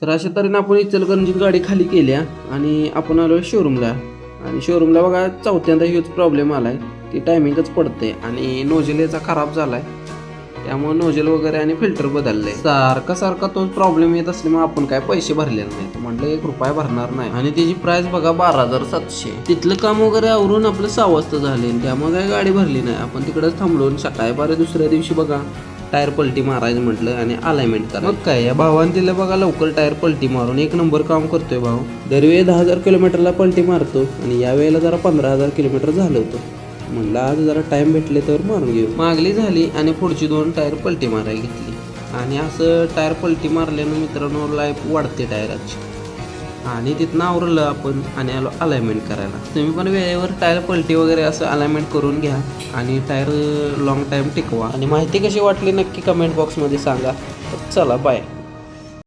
तर अशा तऱ्हेने आपण इचलकरंजीत गाडी खाली केल्या आणि आपण आलो शोरूमला. आणि शोरूमला बघा चौथ्यांदा ह्योच प्रॉब्लेम आलाय की टायमिंगच पडते आणि नोझल याचा खराब झालाय, त्यामुळे नोझल वगैरे आणि फिल्टर बदलले. सारखा तोच प्रॉब्लेम येत असल्यामुळे आपण काय पैसे भरलेले नाहीत. म्हटलं 1 रुपया भरणार नाही. आणि त्याची प्राइस बघा 12,700. तिथलं काम वगैरे आवरून आपलं 6 वाजता झाले, त्यामुळे काय गाडी भरली नाही. आपण तिकडेच थांबलो. सकाळी बारा दुसऱ्या दिवशी बघा टायर पलटी मारायचं म्हटलं आणि अलाइनमेंट करा. मग काय या भावाने दिलं बघा लवकर टायर पलटी मारून. 1 नंबर काम करतोय भाऊ. दरवेळी 10,000 किलोमीटरला पलटी मारतो आणि यावेळेला जरा 15,000 किलोमीटर झालं होतं. म्हणलं आज जरा टाइम भेटले तर मारून घेऊ. मागली झाली आणि पुढची 2 टायर पलटी मारायला घेतली. आणि असं टायर पलटी मारल्यानं मित्रांनो लाईफ वाढते टायराची. आणि तिथनं आवरलं आपण आणि आलो अलाइनमेंट करायला. तुम्ही पण वेळेवर टायर पलटी वगैरे असं अलाइनमेंट करून घ्या आणि टायर लॉंग टाईम टिकवा. आणि माहिती कशी वाटली नक्की कमेंट बॉक्समध्ये सांगा. चला बाय.